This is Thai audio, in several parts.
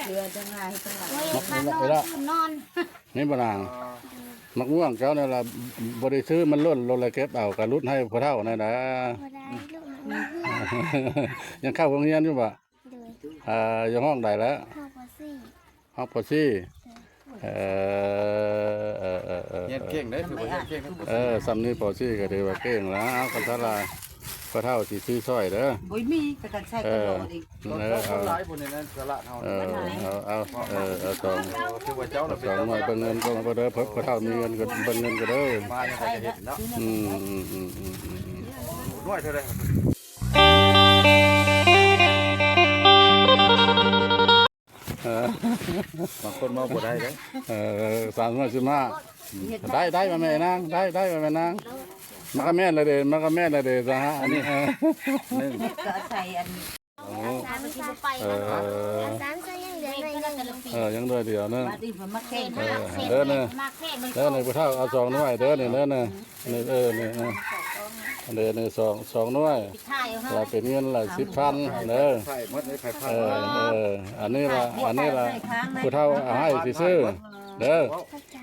ลือจังไงจังไง มักม่วงนอนนี่บ่นางมักม่วงเจ้าเนี่ยละบ่ได้ซื้อมันล้นลงเลยเก็บเอากระลุดให้พ่อเฒ่านั่นนะยังเข้าโรงเรียนอยู่บ่อยู่ห้องใดแล้วห้องป .4 เรียนเก่งได้ถือว่าเรียนเก่ง สำนี้ป .4 ก็ถือว่าเก่งแล้วเอากันซะละพ่อเฒ่าสิซื้อซอยเด้อ บ่มีแต่กันใช้กระโดดอีก คนร้ายคนนี้นั่นสละเฮา เอาสอง ถือว่าเจ้าเรา สองหน่อยเบิ่งเงินก็บ่เด้อพ่อเฒ่ามีเงินก็เบิ่งเงินก็เด้อ มายังไงจะเห็นเนาะน้อยเท่าไรบางคนมาบ่ได้เลย315ได้มาแม่นางได้มาแม่นางมันก็แม่นเลยเด้มันก็แม่นเลยเด้ซะฮะอันนี้ก็ใส่อันยังด้วยเดียวเนอะ บาดนี้มันมาแข่ง เด้อเนี่ยเด้อเนี่ยผู้เฒ่าเอา2หน่วยเด้อเนี่ยเด้อเนี่ยเนี่ยเด้อเนี่ย2หน่วยเราเป็นเงินละ10,000เด้อ ใส่หมดเลยไผ่ผ้า อันนี้ละผู้เฒ่าเอาให้ซื้อเด้อ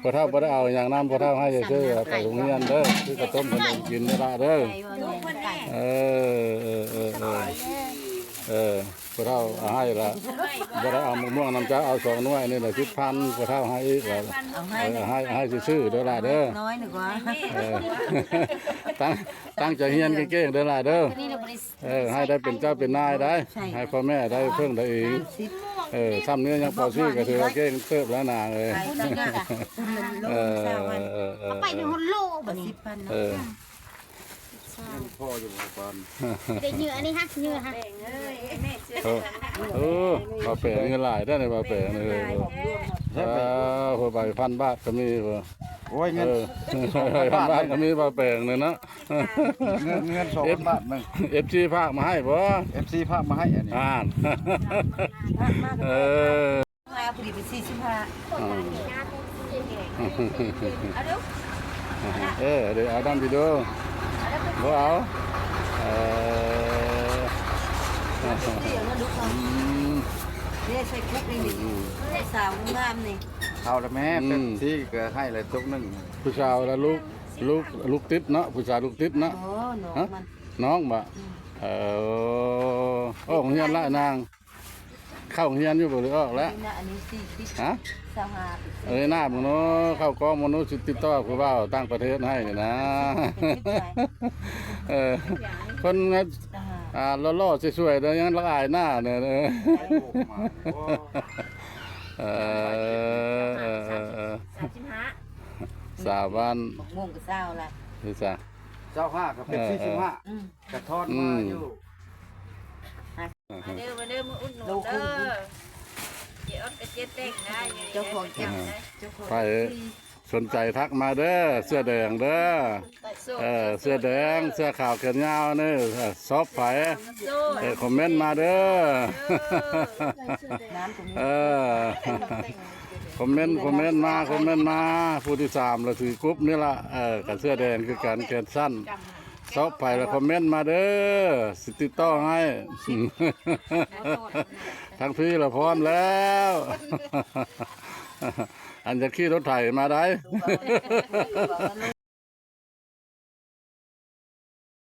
ผู้เฒ่าบ่ได้เอาอย่างน้ำผู้เฒ่าให้ซื้อไปโรงเรียนเด้อซื้อกระต้มขนมกินนี่ละเด้อผู้เฒ่าเอาให้ละบ่ได้เอามะม่วงน้ำจ้าเอา2หน่วยนี่ละ10,000ผู้เฒ่าให้อีกละให้ซื้อเด้อละเด้อ น้อยหนึ่งว่า ตั้งใจเรียนเก่งๆเด้อล่ะเด้อให้ได้เป็นเจ้าเป็นนายได้ให้พ่อแม่ได้เพิ่งได้เองซ้ำนี้ยังพอซื้อก็ถือว่าเก่งเติบแล้วนางเลยไปเป็นคนโลแบบนี้พ่ออยู่ก่อน เดี๋ยวเหยื่อนี่ฮะเหยื่อฮะ ปลาเป๋เงินหลายได้ในปลาเป๋นี่เลยพอใบ1,000 บาทก็มีโอ้ยเงิน1,000 บาทก็มีปลาเป๋เนี่ยนะเงิน2,000 บาทนึง FC ภาคมาให้บ่ FC ภาคมาให้อันนี้มาพอดีเป็น45เดี๋ยวเอาดำไปดูบ่เอาเนี่ยใส่คุกนี่สาวงามนี่ เอาละแม่เป็นที่ก็ให้เลยทุกนึง ผู้ชายแล้วลูกติดเนาะผู้ชายลูกติดเนาะ โอ้น้องมัน น้องบ่ของเฮียนละนางเข้าของเฮียนอยู่บ่หรือออกแล้ว อันนี้40 ฮะ 25หน้ามึงเนาะเข้ากองมนุษย์ติดต่อคือว่าต่างประเทศให้นี่นะคนล่อๆสวยๆแล้วยังละอายหน้าเนี่ยสาบ้านม่วงกับเศร้าละนี่จ้ะเจ้า5กับเป็น45กระทอดมาอยู่มาเด้อมาอุ่นหนูเด้อเจ๊อดกับเจ๊เต้งได้เจ้าของเจ้าไปสนใจทักมาเด้อเสื้อแดงเด้อเสื้อแดงเสื้อขาวแขนยาวนี่ซอฟไฟคอมเมนต์มาเด้อคอมเมนต์มาผู้ที่3แล้วถือกรุ๊ปนี่ละกับเสื้อแดงคือการแขนสั้นซอฟไฟแล้วคอมเมนต์มาเด้อสิติดต่อให้ทั้งพี่เราพร้อมแล้วอันจะขี่รถไถมาได้